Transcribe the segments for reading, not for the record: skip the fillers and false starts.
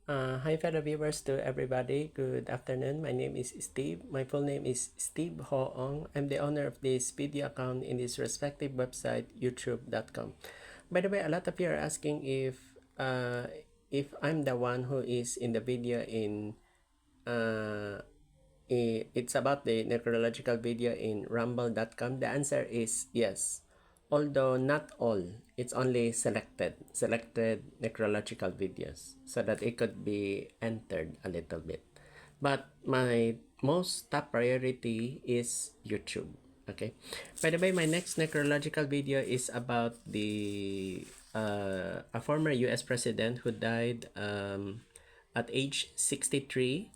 Hi fellow viewers to everybody. Good afternoon. My name is Steve. My full name is Steve Hoong. I'm the owner of this video account in this respective website, youtube.com. By the way, a lot of you are asking if I'm the one who is in the video in it's about the necrological video in rumble.com. The answer is yes, although not all. It's only selected necrological videos so that it could be entered a little bit. But my most top priority is YouTube. Okay, by the way, my next necrological video is about the a former US president who died at age 63.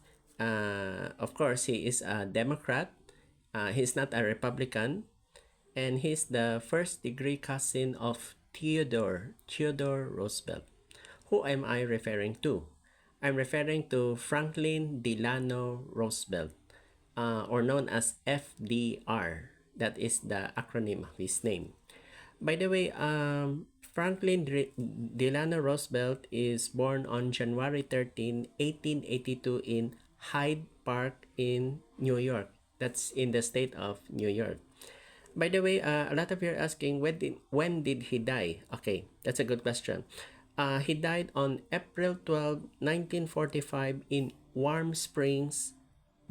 Of course, he is a Democrat. He's not a Republican. And he's the first degree cousin of Theodore Roosevelt. Who am I referring to? I'm referring to Franklin Delano Roosevelt, or known as FDR. That is the acronym of his name. By the way, Franklin Delano Roosevelt is born on January 13, 1882 in Hyde Park in New York. That's in the state of New York. By the way, a lot of you are asking when did he die? Okay, that's a good question. He died on April 12, 1945 in Warm Springs,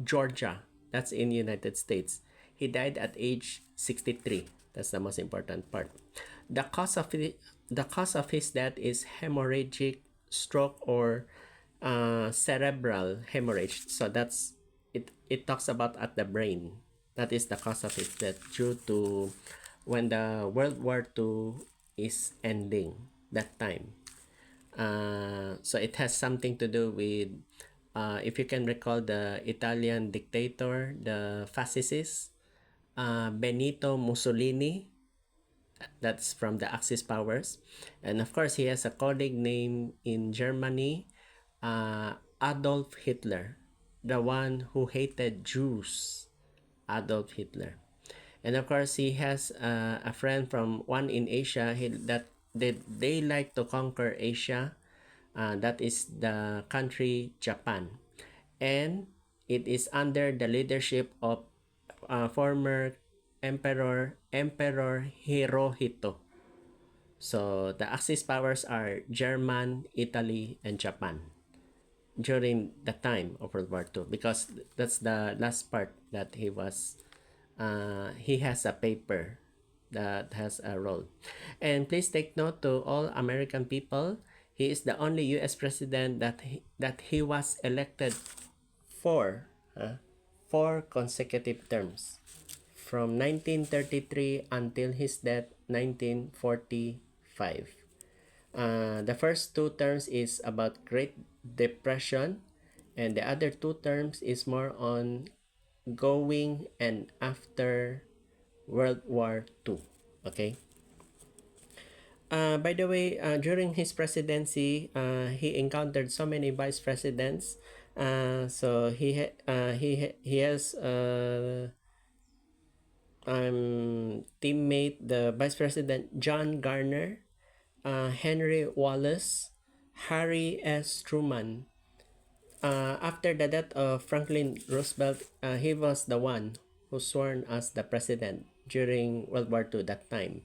Georgia. That's in United States. He died at age 63. That's the most important part. The cause of his death is hemorrhagic stroke or cerebral hemorrhage. So that's it. It talks about at the brain. That is the cause of his death due to when the World War II is ending that time. So it has something to do with, if you can recall, the Italian dictator, the fascist, Benito Mussolini. That's from the Axis powers. And of course, he has a colleague name in Germany, Adolf Hitler, the one who hated Jews, Adolf Hitler. And of course, he has a friend from one in Asia that they like to conquer Asia. That is the country Japan. And it is under the leadership of former Emperor Hirohito. So the Axis powers are German, Italy, and Japan during the time of World War II, because that's the last part that he has a paper that has a role. And please take note to all American people, he is the only US president that he was elected for four consecutive terms from 1933 until his death 1945. The first two terms is about Great Depression, and the other two terms is more on going and after World War II. Okay. By the way, during his presidency, he encountered so many vice presidents. So he has teammate, the Vice President John Garner, Henry Wallace, Harry S. Truman. After the death of Franklin Roosevelt, he was the one who sworn as the president during World War II that time.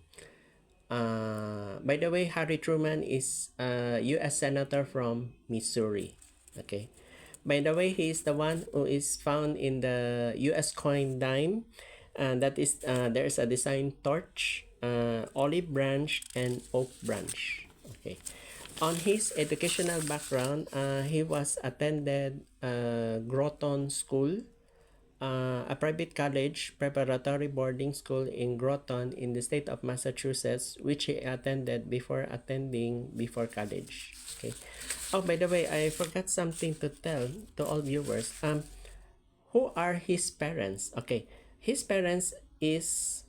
By the way, Harry Truman is a U.S. Senator from Missouri. Okay. By the way, he is the one who is found in the U.S. coin dime. That is, there is a design torch, olive branch, and oak branch. Okay. On his educational background, he was attended Groton School, a private college preparatory boarding school in Groton in the state of Massachusetts, which he attended before college. Okay. Oh, by the way, I forgot something to tell to all viewers. Who are his parents? Okay, his parents is,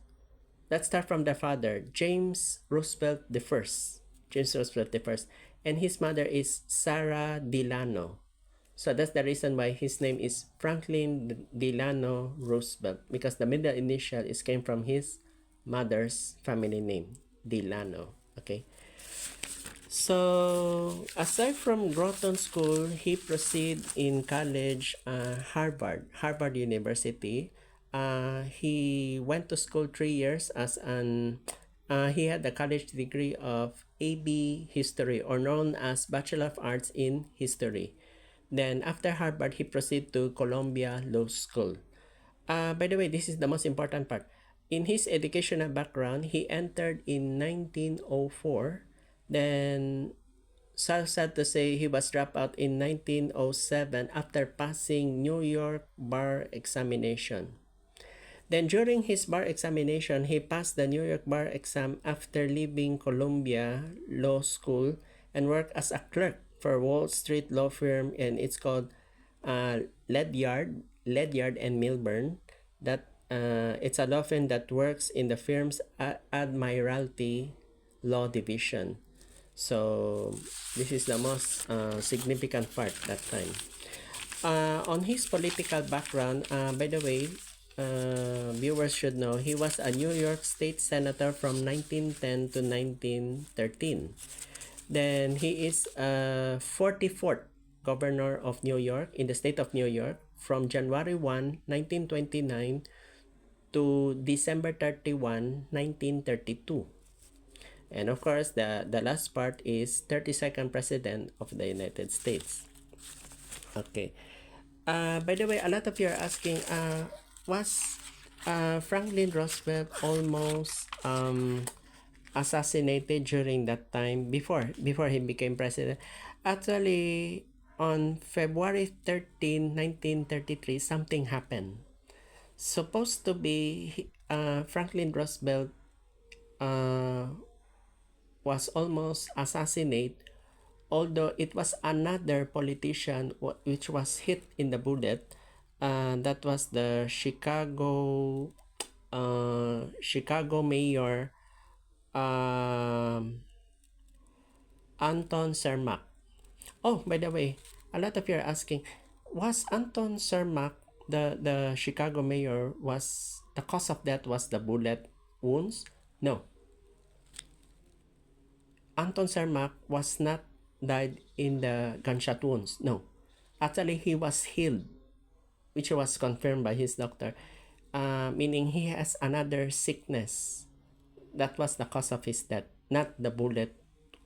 let's start from the father, James Roosevelt the First. James Roosevelt the First, and his mother is Sarah Delano. So that's the reason why his name is Franklin Delano Roosevelt, because the middle initial is came from his mother's family name, Delano. Okay. So, aside from Groton School, he proceeded in college, Harvard University. He went to school 3 years as an. He had a college degree of AB History, or known as Bachelor of Arts in History. Then, after Harvard, he proceeded to Columbia Law School. By the way, this is the most important part. In his educational background, he entered in 1904. Then, so sad to say, he was dropped out in 1907 after passing New York bar examination. Then during his bar examination, he passed the New York bar exam after leaving Columbia Law School and worked as a clerk for Wall Street law firm, and it's called Ledyard and Milburn. That it's a law firm that works in the firm's Admiralty Law Division. So this is the most significant part that time. On his political background, by the way, viewers should know he was a New York State Senator from 1910 to 1913. Then he is 44th Governor of New York in the state of New York from January 1, 1929 to December 31, 1932. And of course, the last part is 32nd President of the United States. Okay. By the way, a lot of you are asking, was Franklin Roosevelt almost assassinated during that time before he became president? Actually, on February 13, 1933, something happened. Supposed to be Franklin Roosevelt uh, was almost assassinated, although it was another politician which was hit in the bullet. That was the Chicago mayor, um, Anton Cermak. Oh, by the way, a lot of you are asking, was Anton Cermak, the Chicago mayor, was the cause of death was the bullet wounds? No, Anton Cermak was not died in the gunshot wounds. No, actually he was healed, which was confirmed by his doctor, meaning he has another sickness. That was the cause of his death, not the bullet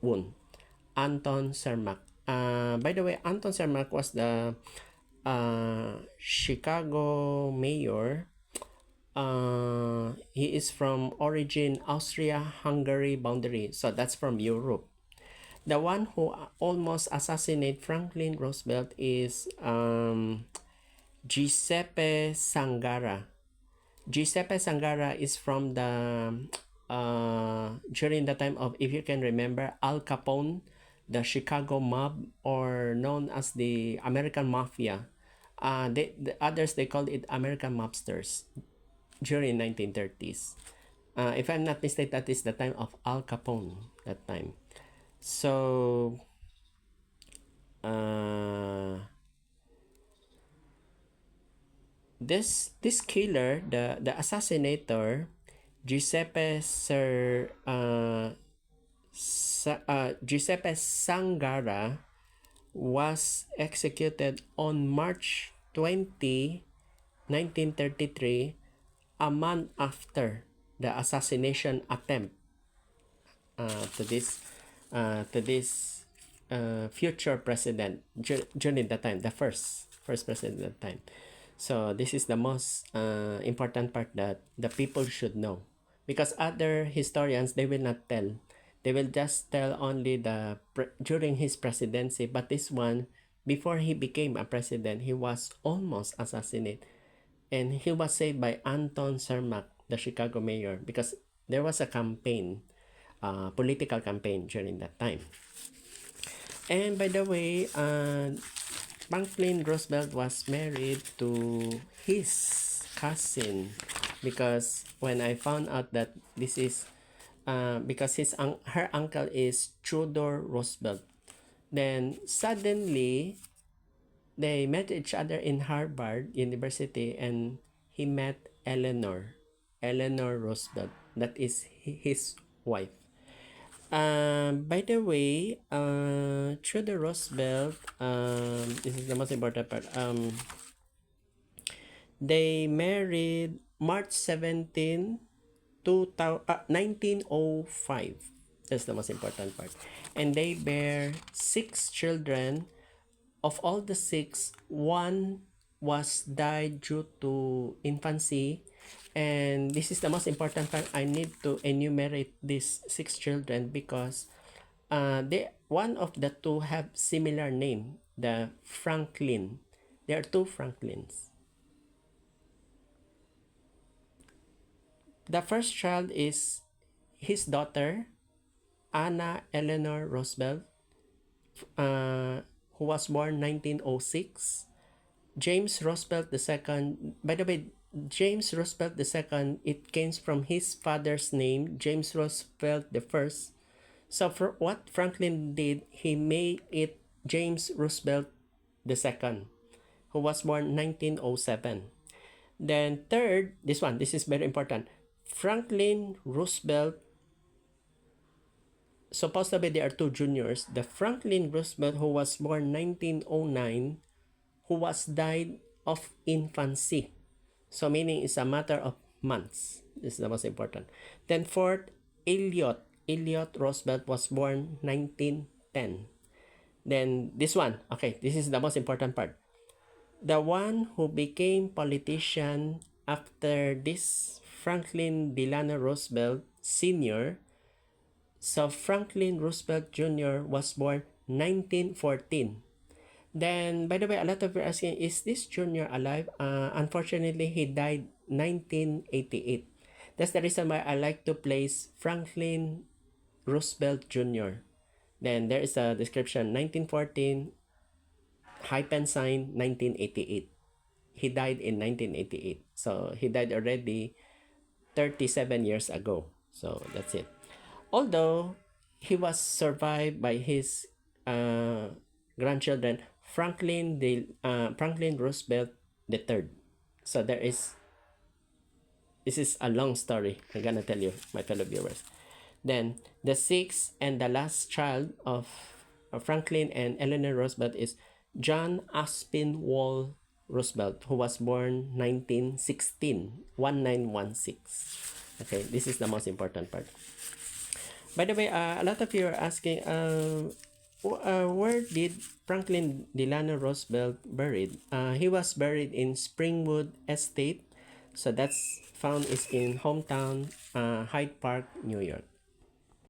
wound. Anton Cermak. By the way, Anton Cermak was the Chicago mayor. He is from origin Austria-Hungary boundary, so that's from Europe. The one who almost assassinated Franklin Roosevelt is Giuseppe Sangara. Giuseppe Sangara is from the during the time of, if you can remember, Al Capone, the Chicago mob, or known as the American Mafia. The others, they called it American mobsters during 1930s. If I'm not mistaken, that is the time of Al Capone that time. So this killer, the assassinator, Giuseppe Giuseppe Sangara, was executed on March 20, 1933, a month after the assassination attempt to this future president during that time, the first president at that time. So this is the most important part that the people should know, because other historians, they will not tell. They will just tell only during his presidency, but this one, before he became a president, he was almost assassinated, and he was saved by Anton Cermak, the Chicago mayor, because there was a campaign, political campaign during that time. And by the way, Franklin Roosevelt was married to his cousin, because when I found out that this is because her uncle is Theodore Roosevelt, then suddenly they met each other in Harvard University, and he met Eleanor Roosevelt. That is his wife. By the way, Theodore Roosevelt, this is the most important part. They married March 17, 1905. That's the most important part. And they bear 6 children. Of all the 6, one was died due to infancy. And this is the most important part. I need to enumerate these 6 children because one of the two have similar name, the Franklin. There are two Franklins. The first child is his daughter, Anna Eleanor Roosevelt, who was born 1906. James Roosevelt II, by the way, James Roosevelt II, it came from his father's name, James Roosevelt the First. So for what Franklin did, he made it James Roosevelt II, who was born 1907. Then third, this is very important. Franklin Roosevelt, supposed to be there are two juniors. The Franklin Roosevelt who was born 1909, who was died of infancy. So meaning it's a matter of months. This is the most important. Then fourth, Elliot Roosevelt was born 1910. Then this one, okay, this is the most important part. The one who became politician after this Franklin Delano Roosevelt Sr. So Franklin Roosevelt Jr. was born 1914. Then, by the way, a lot of you are asking, is this junior alive? Unfortunately, he died 1988. That's the reason why I like to place Franklin Roosevelt Jr. Then there is a description, 1914 hyphen sign 1988. He died in 1988. So he died already 37 years ago. So that's it. Although he was survived by his grandchildren, Franklin Roosevelt III. So this is a long story. I'm gonna tell you, my fellow viewers. Then the sixth and the last child of Franklin and Eleanor Roosevelt is John Aspinwall Roosevelt, who was born 1916. Okay, this is the most important part. By the way, a lot of you are asking, where did Franklin Delano Roosevelt buried? He was buried in Springwood Estate. So that's found is in hometown Hyde Park, New York.